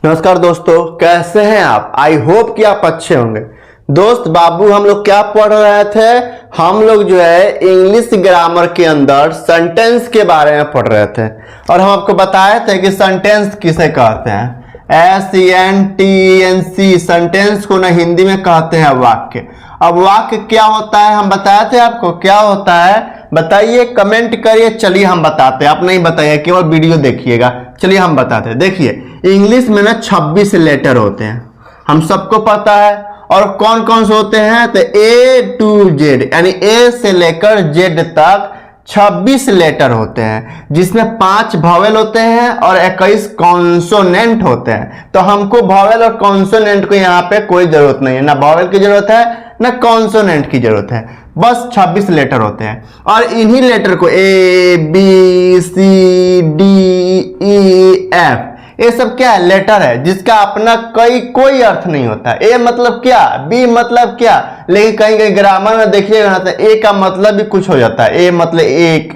नमस्कार दोस्तों, कैसे हैं आप। आई होप कि आप अच्छे होंगे। दोस्त बाबू, हम लोग क्या पढ़ रहे थे। हम लोग जो है इंग्लिश ग्रामर के अंदर सेंटेंस के बारे में पढ़ रहे थे और हम आपको बताए थे कि सेंटेंस किसे कहते हैं। SENTENCE सेंटेंस को ना हिंदी में कहते हैं वाक्य। अब वाक्य क्या होता है हम बताए थे आपको, क्या होता है बताइए, कमेंट करिए। चलिए हम बताते हैं, आप नहीं बताइए, केवल वीडियो देखिएगा। चलिए हम बताते हैं। देखिए, इंग्लिश में ना 26 लेटर होते हैं, हम सबको पता है। और कौन कौन से होते हैं तो A to Z, यानी A से लेकर Z तक 26 लेटर होते हैं, जिसमें 5 वॉवेल होते हैं और 21 कॉन्सोनेंट होते हैं। तो हमको वॉवेल और कॉन्सोनेंट को यहाँ पे कोई जरूरत नहीं है, ना वॉवेल की जरूरत है ना कॉन्सोनेंट की जरूरत है, बस 26 लेटर होते हैं। और इन्हीं लेटर को ABCDEF ये सब क्या है, लेटर है, जिसका अपना कोई अर्थ नहीं होता। ए मतलब क्या, बी मतलब क्या, लेकिन कहीं कहीं ग्रामर में देखिएगा ना तो ए का मतलब भी कुछ हो जाता है, ए मतलब एक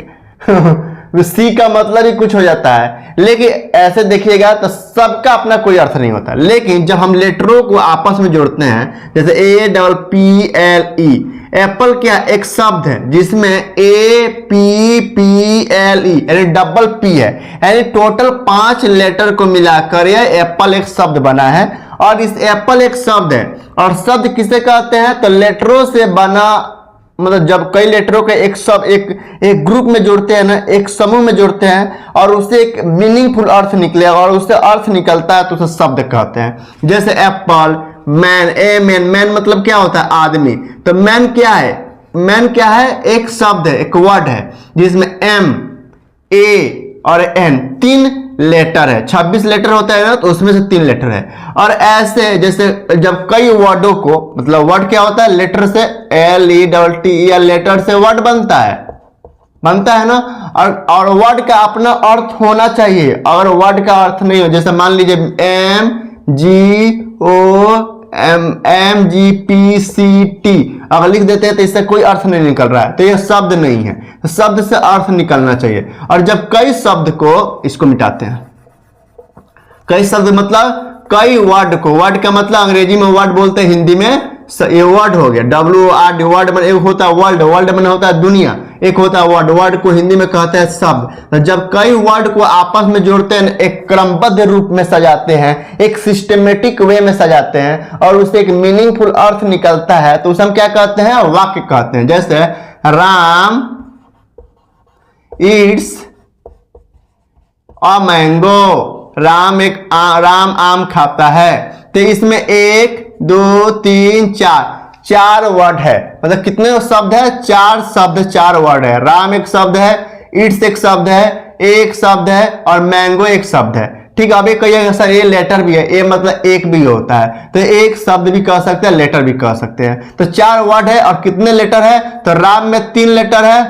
सी का मतलब भी कुछ हो जाता है, लेकिन ऐसे देखिएगा तो सबका अपना कोई अर्थ नहीं होता। लेकिन जब हम लेटरों को आपस में जोड़ते हैं, जैसे APPLE, एप्पल क्या एक शब्द है जिसमें APPLE यानी डबल पी है, यानी टोटल 5 लेटर को मिलाकर यह एप्पल एक शब्द बना है। और इस एप्पल एक शब्द है, और शब्द किसे कहते हैं तो लेटरों से बना, मतलब जब कई लेटरों के एक शब्द एक ग्रुप में जोड़ते हैं ना, एक समूह में जोड़ते हैं और उससे एक मीनिंगफुल अर्थ निकले और उससे अर्थ निकलता है तो उसे शब्द कहते हैं। जैसे एप्पल, मैन, मैन मतलब क्या होता है आदमी। तो मैन क्या है, मैन क्या है एक शब्द है, एक वर्ड है जिसमें M, A और N 3 लेटर है। 26 लेटर होता है ना, तो उसमें से 3 लेटर है। और ऐसे जैसे जब कई वर्डों को, मतलब वर्ड क्या होता है लेटर से, LETTE लेटर से वर्ड बनता है ना। और वर्ड का अपना अर्थ होना चाहिए। अगर वर्ड का अर्थ नहीं हो, जैसे मान लीजिए MGPCT अगर लिख देते हैं तो इससे कोई अर्थ नहीं निकल रहा है, तो यह शब्द नहीं है। तो शब्द से अर्थ निकलना चाहिए। और जब कई शब्द को, इसको मिटाते हैं, कई शब्द मतलब कई वर्ड को, वर्ड का मतलब अंग्रेजी में वर्ड बोलते हैं, हिंदी में ये वर्ड हो गया, WORD। वर्ड में एक होता है वर्ल्ड, वर्ल्ड में होता है दुनिया, एक होता है वर्ड, वर्ड को हिंदी में कहते हैं शब्द। तो जब कई वर्ड को आपस में जोड़ते हैं, एक क्रमबद्ध रूप में सजाते हैं, एक सिस्टमेटिक वे में सजाते हैं और उससे एक मीनिंगफुल अर्थ निकलता है, तो उसे हम क्या कहते हैं, वाक्य कहते हैं। जैसे Ram Yeats a mango, Ram आम खाता है। तो इसमें 1 2 3 4 वर्ड है, मतलब कितने शब्द है, 4 शब्द, 4 वर्ड है। राम एक शब्द है, ईट्स एक शब्द है, एक शब्द है और मैंगो एक शब्द है। ठीक है। अब ये कहिएगा सर ये लेटर भी है, ए मतलब एक भी होता है, तो एक शब्द भी कह सकते हैं, लेटर भी कह सकते हैं। तो 4 वर्ड है और कितने लेटर है, तो राम में 3 लेटर है,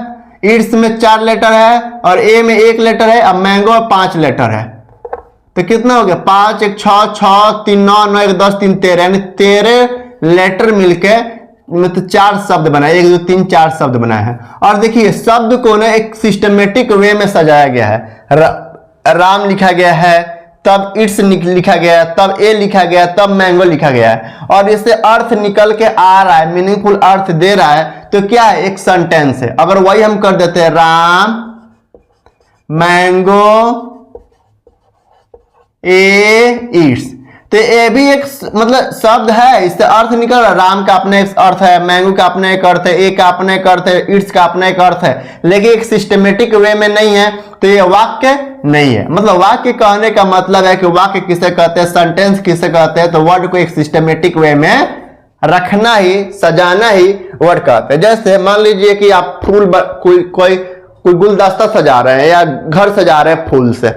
ईट्स में 4 लेटर है और ए में 1 लेटर है, अब मैंगो में 5 लेटर है। तो कितना हो गया, 5 1 6 6 3 9 9 1 10 3 13, यानी 13 लेटर मिलके मतलब 4 शब्द बनाए, 1 2 3 4 शब्द बनाए हैं। और देखिए शब्द को ना एक सिस्टमेटिक वे में सजाया गया है। राम लिखा गया है, तब इट्स लिखा गया है, तब ए लिखा गया है, तब मैंगो लिखा गया है, और इससे अर्थ निकल के आ रहा है, मीनिंगफुल अर्थ दे रहा है। तो क्या है, एक सेंटेंस है। अगर वही हम कर देते हैं राम मैंगो ए ईट्स, तो ए भी एक मतलब शब्द है, इससे अर्थ निकल रहा है। राम का अपना एक अर्थ है, मैंगो का अपना एक अर्थ है, ए का अपना एक अर्थ है, ईट्स का अपना एक अर्थ है, लेकिन एक सिस्टमेटिक वे में नहीं है, तो ये वाक्य नहीं है। मतलब वाक्य कहने का मतलब है कि वाक्य किसे कहते हैं, सेंटेंस किसे कहते हैं, तो वर्ड को एक सिस्टमेटिक वे में रखना ही, सजाना ही वर्ड कहते हैं। जैसे मान लीजिए कि आप फूल, कोई गुलदस्ता सजा रहे हैं या घर सजा रहे हैं फूल से,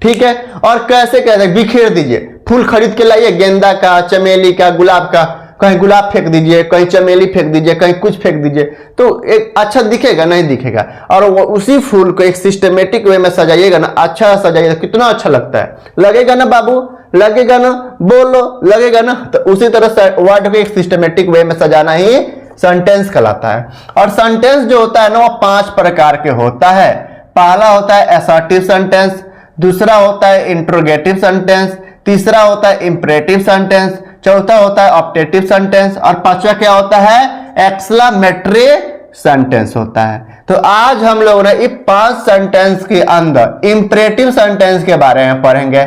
ठीक है। और कैसे बिखेर दीजिए, फूल खरीद के लाइए, गेंदा का, चमेली का, गुलाब का, कहीं गुलाब फेंक दीजिए, कहीं चमेली फेंक दीजिए, कहीं कुछ फेंक दीजिए, तो एक अच्छा दिखेगा नहीं दिखेगा। और वो उसी फूल को एक सिस्टमेटिक वे में सजाइएगा ना, अच्छा सजाइएगा, कितना अच्छा लगता है, लगेगा ना बाबू, लगेगा ना, बोलो लगेगा ना। तो उसी तरह से वर्ड को एक सिस्टमेटिक वे में सजाना ही सेंटेंस कहलाता है। और सेंटेंस जो होता है ना वो 5 प्रकार के होता है। पहला होता है असर्टिव सेंटेंस, दूसरा होता है इंट्रोगेटिव सेंटेंस, तीसरा होता है इंपरेटिव सेंटेंस, चौथा होता है ऑप्टेटिव सेंटेंस और पांचवा क्या होता है, एक्सक्लेमेटरी सेंटेंस होता है। तो आज हम लोग ना इस 5 सेंटेंस के अंदर इंपरेटिव सेंटेंस के बारे में पढ़ेंगे।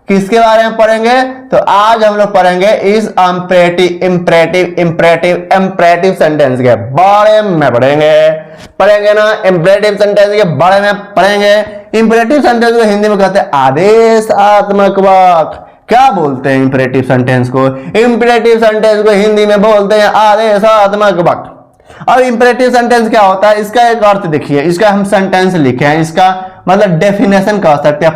किसके बारे में पढ़ेंगे, तो आज हम लोग पढ़ेंगे इस इंपरेटिव सेंटेंस के बारे में पढ़ेंगे ना, इंपरेटिव सेंटेंस के बारे में पढ़ेंगे। इंपरेटिव सेंटेंस को हिंदी में कहते हैं आदेशात्मक वाक्य। क्या बोलते हैं इंपरेटिव सेंटेंस को, इंपरेटिव सेंटेंस को हिंदी में बोलते हैं आदेशात्मक वाक्य। अब इंपरेटिव सेंटेंस क्या होता है, इसका एक अर्थ देखिए, इसका हम सेंटेंस लिखे हैं, इसका मतलब डेफिनेशन कह सकते हैं,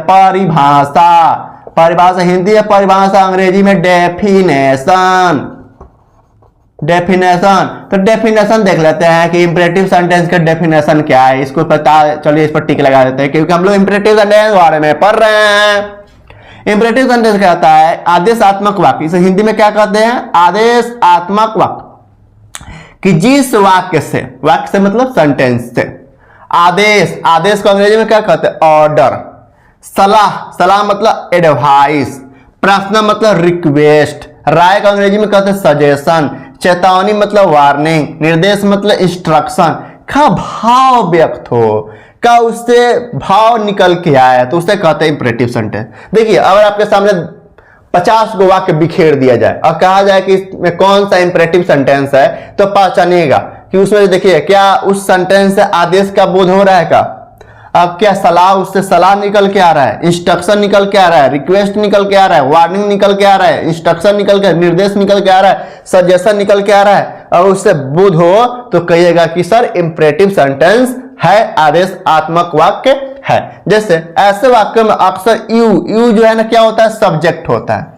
परिभाषा हिंदी है, परिभाषा अंग्रेजी में डेफिनेशन। तो डेफिनेशन देख लेते हैं कि इंपरेटिव सेंटेंस का डेफिनेशन क्या है, इसको पता, चलिए इस पर टिक लगा देते हैं क्योंकि हम लोग इंपरेटिव सेंटेंस के बारे में पढ़ रहे हैं। इंपरेटिव सेंटेंस कहता है आदेशात्मक वाक्य, इसे हिंदी में क्या कहते हैं, आदेशात्मक वाक्य, कि जिस वाक्य से मतलब सेंटेंस से आदेश को अंग्रेजी में क्या कहते हैं, ऑर्डर, सलाह मतलब एडवाइस, प्रश्न मतलब रिक्वेस्ट, राय का अंग्रेजी में कहते हैं सजेशन, चेतावनी मतलब वार्निंग, निर्देश मतलब इंस्ट्रक्शन का भाव व्यक्त हो, का उससे भाव निकल के आया तो उसे कहते हैं इंपरेटिव सेंटेंस। देखिए अगर आपके सामने 50 को वाक्य बिखेर दिया जाए और कहा जाए कि इसमें कौन सा इंपरेटिव सेंटेंस है, तो पहचानिएगा कि उसमें देखिए क्या उस सेंटेंस से आदेश का बोध हो रहा है का, अब क्या सलाह, उससे सलाह निकल के आ रहा है, इंस्ट्रक्शन निकल के आ रहा है, रिक्वेस्ट निकल के आ रहा है, वार्निंग निकल के आ रहा है, इंस्ट्रक्शन निकल के, निर्देश निकल के आ रहा है, सजेशन निकल के आ रहा है, और उससे बोध हो तो कहिएगा कि सर इंपरेटिव सेंटेंस है, आदेशात्मक वाक्य है। जैसे ऐसे वाक्य में अक्सर यू जो है ना क्या होता है, सब्जेक्ट होता है,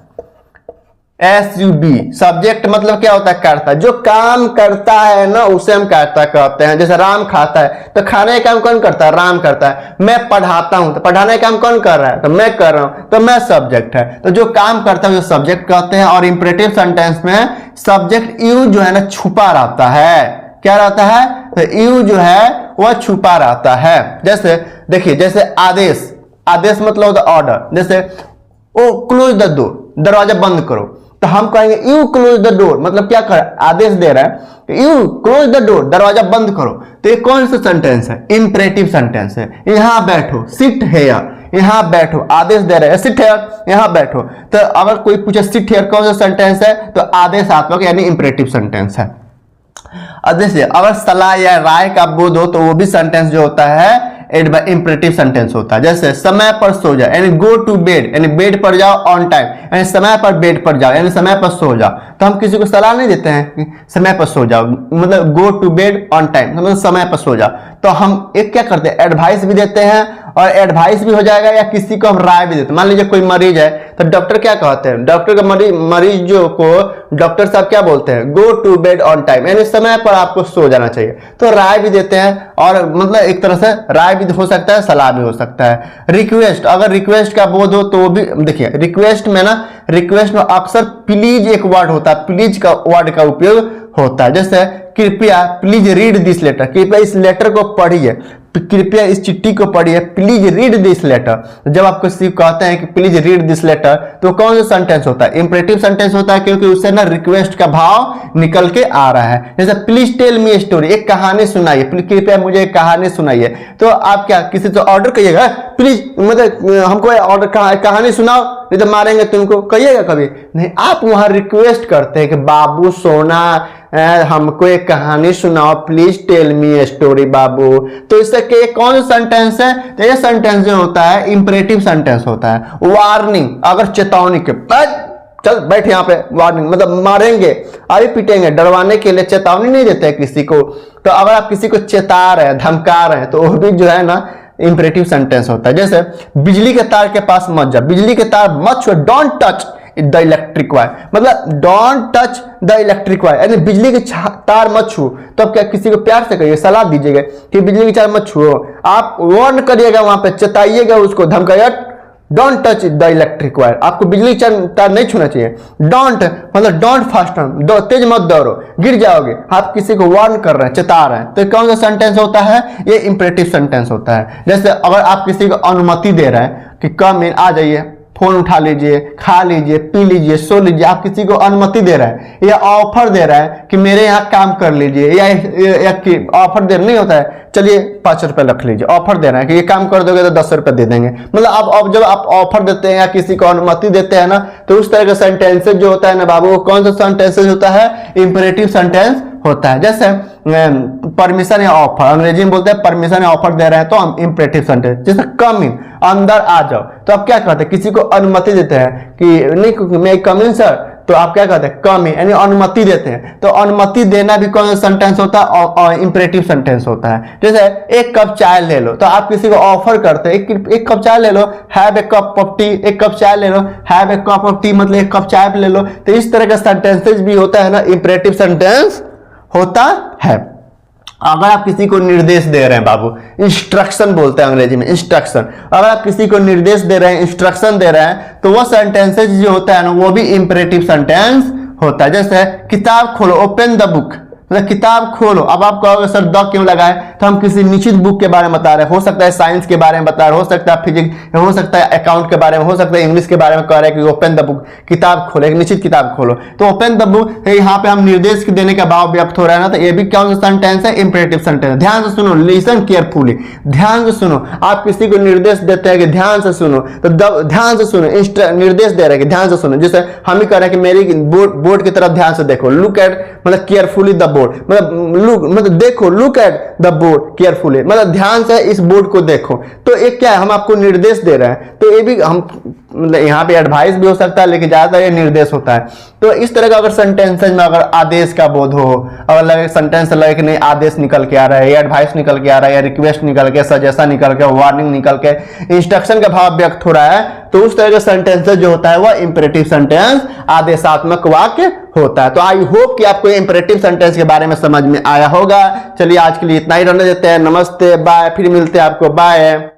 SUB सब्जेक्ट मतलब क्या होता है, कर्ता, जो काम करता है ना उसे हम कर्ता कहते हैं। जैसे राम खाता है तो खाने का काम कौन करता है, राम करता है। मैं पढ़ाता हूं तो पढ़ाने का काम कौन कर रहा है, तो मैं कर रहा हूं, तो मैं सब्जेक्ट है। तो जो काम करता है जो सब्जेक्ट कहते हैं। और इंपरेटिव सेंटेंस में सब्जेक्ट यू जो है ना छुपा रहता है, क्या रहता है, तो यू जो है वह छुपा रहता है। जैसे देखिए, जैसे आदेश मतलब होता है ऑर्डर, जैसे ओ क्लोज द डोर, दरवाजा बंद करो, तो हम कहेंगे यू क्लोज द डोर, मतलब क्या कर, आदेश दे रहा है, यू क्लोज द डोर, दरवाजा बंद करो। तो ये कौन सा सेंटेंस है, इंपरेटिव सेंटेंस है। यहां बैठो, सिट हेयर, यहां बैठो, आदेश दे रहे हैं सिट हेयर, यहां बैठो। तो अगर कोई पूछे सिट हेयर कौन सा सेंटेंस है, तो आदेशात्मक यानी इंपरेटिव सेंटेंस है। अब जैसे अगर सलाह या राय का बोध हो तो वो भी सेंटेंस जो होता है इंपरेटिव सेंटेंस होता है। जैसे समय पर सो जाओ यानी गो टू बेड, यानी बेड पर जाओ ऑन टाइम, यानी समय पर बेड पर जाओ, यानी समय पर सो जाओ। तो हम किसी को सलाह नहीं देते हैं कि समय पर सो जाओ, मतलब go to bed on time, मतलब समय पर सो जाओ। तो हम एक क्या करते हैं, एडवाइस भी देते हैं, और एडवाइस भी हो जाएगा, या किसी को हम राय भी देते हैं। मान लीजिए कोई मरीज है तो डॉक्टर क्या कहते हैं, डॉक्टर का मरीजों को डॉक्टर साहब क्या बोलते हैं, go to bed on time, यानी समय पर आपको सो जाना चाहिए। तो राय भी देते हैं, और मतलब एक तरह से राय भी हो सकता है, सलाह भी हो सकता है। रिक्वेस्ट, अगर रिक्वेस्ट का बोध हो तो वो भी देखिए, रिक्वेस्ट में अक्सर प्लीज एक वर्ड होता है, प्लीज का वर्ड का उपयोग होता है। जैसे कृपया प्लीज रीड दिस लेटर, कृपया इस लेटर को पढ़िए, कृपया इस चिट्ठी को पढ़िए, प्लीज रीड दिस लेटर। जब आप किसी को कहते हैं कि प्लीज रीड दिस लेटर, तो कौन सा सेंटेंस होता है, इंपरेटिव सेंटेंस होता है, क्योंकि उससे ना रिक्वेस्ट का भाव निकल के आ रहा है। जैसे प्लीज टेल मी स्टोरी, एक कहानी सुनाइए, कृपया मुझे एक कहानी सुनाइए। तो आप क्या किसी से ऑर्डर करिएगा, प्लीज मतलब हमको ऑर्डर कहानी सुनाओ, नहीं तो मारेंगे तुमको, कहिएगा कभी नहीं। आप वहां रिक्वेस्ट करते हैं कि बाबू सोना हमको एक कहानी सुनाओ, प्लीज टेल मी स्टोरी बाबू। तो इससे के कौन सा सेंटेंस है, तो ये सेंटेंस जो होता है इंपरेटिव सेंटेंस होता है। वार्निंग, अगर चेतावनी के, चल बैठ यहाँ पे, वार्निंग मतलब मारेंगे, अभी पीटेंगे, डरवाने के लिए चेतावनी नहीं देते किसी को। तो अगर आप किसी को चेता रहे हैं, धमका रहे हैं, तो वो भी जो है ना इंपरेटिव सेंटेंस होता है। जैसे बिजली के तार के पास मत जा, बिजली के तार मत छुओ, don't touch the electric wire, मतलब don't touch the electric wire, यानी बिजली के तार मत छुओ। तो अब क्या किसी को प्यार से कहिए, सलाह दीजिएगा कि बिजली के तार मत छुओ, आप वार्न करिएगा, वहां पे चेताइएगा उसको, धमकाइएगा, don't touch the electric wire, आपको बिजली के तार नहीं छूना चाहिए। डोंट मतलब डोंट फास्ट रन, तेज मत दौड़ो, गिर जाओगे। आप किसी को वार्न कर रहे हैं, चेता रहे हैं, तो कौन सा सेंटेंस होता है, ये इंपरेटिव सेंटेंस होता है। जैसे अगर आप किसी को अनुमति दे रहे हैं कि कम इन, आ जाइए फोन उठा लीजिए, खा लीजिए, पी लीजिए, सो लीजिए। आप किसी को अनुमति दे रहे हैं या ऑफर दे रहे हैं कि मेरे यहाँ काम कर लीजिए, या ऑफर दे नहीं होता है, चलिए 5 रुपए रख लीजिए, ऑफर दे रहे हैं कि ये काम कर दोगे तो 10 रुपए दे देंगे। मतलब अब जब आप ऑफर देते हैं या किसी को अनुमति देते हैं ना, तो उस तरह का सेंटेंसेस जो होता है ना बाबू, वो कौन सा सेंटेंसेस होता है? इंपेरेटिव सेंटेंस होता है। जैसे परमिशन या ऑफर, अंग्रेजी में बोलते हैं परमिशन या ऑफर दे रहे हैं तो हम इंपेरेटिव सेंटेंस। जैसे कम इन, अंदर आ जाओ, तो आप क्या कहते हैं? किसी को अनुमति देते हैं कि नहीं मैं कम इन सर, तो आप क्या कहते हैं? कम इन, यानी अनुमति देते हैं। तो अनुमति देना भी कौन सा सेंटेंस होता है? और इंपेरेटिव सेंटेंस होता है। जैसे एक कप चाय ले लो, तो आप किसी को ऑफर करते हैं एक कप चाय ले लो, have a cup of tea, एक कप चाय ले लो, have a cup of tea मतलब एक कप चाय ले लो। तो इस तरह का सेंटेंसेस भी होता है ना, इंपेरेटिव सेंटेंस होता है। अगर आप किसी को निर्देश दे रहे हैं बाबू, इंस्ट्रक्शन बोलते हैं अंग्रेजी में, इंस्ट्रक्शन। अगर आप किसी को निर्देश दे रहे हैं, इंस्ट्रक्शन दे रहे हैं, तो वो सेंटेंसेस जो होता है ना, वो भी इंपेरेटिव सेंटेंस होता है। जैसे किताब खोलो, ओपन द बुक, मतलब किताब खोलो। अब आप कहोगे सर द क्यों लगाए? तो हम किसी निश्चित बुक के बारे में बता रहे हैं, हो सकता है साइंस के बारे में बता रहे हैं, हो सकता है फिजिक्स, हो सकता है अकाउंट के बारे में, हो सकता है इंग्लिश के बारे में कह रहे हैं कि ओपन द बुक, किताब खोलो, एक निश्चित किताब खोलो। तो ओपन द बुक, यहाँ पे हम निर्देश देने का भाव व्यक्त हो रहा है ना, तो ये भी कौन सा सेंटेंस है? Imperative sentence. ध्यान से सुनो, लिसन केयरफुली, ध्यान से सुनो। आप किसी को निर्देश देते हैं कि ध्यान से सुनो, तो ध्यान से सुनो, निर्देश दे रहे हैं कि ध्यान से सुनो। जैसे हम ही कह रहे हैं कि मेरी बोर्ड की तरफ ध्यान से देखो, लुक एट मतलब केयरफुली द बोर्ड, मतलब देखो, look at the board carefully, मतलब ध्यान से इस बोर्ड को देखो। तो एक क्या है? हम आपको निर्देश दे रहे हैं, तो ये भी हम मतलब यहाँ पे एडवाइस भी हो सकता है, लेकिन ज्यादातर ये निर्देश होता है। तो इस तरह का अगर सेंटेंसेज में अगर आदेश का बोध हो, अगर लगे सेंटेंस लगे कि नहीं आदेश निकल के आ रहा है, या एडवाइस निकल के आ रहा है, या रिक्वेस्ट निकल के, सजेशन निकल के, वार्निंग निकल के, इंस्ट्रक्शन का भाव व्यक्त हो रहा है, तो उस तरह का सेंटेंसेज जो होता है वह इंपेरेटिव सेंटेंस, आदेशात्मक वाक्य होता है। तो आई होप कि आपको इंपेरेटिव सेंटेंस के बारे में समझ में आया होगा। चलिए आज के लिए इतना ही रहने देते हैं। नमस्ते, बाय, फिर मिलते हैं आपको, बाय।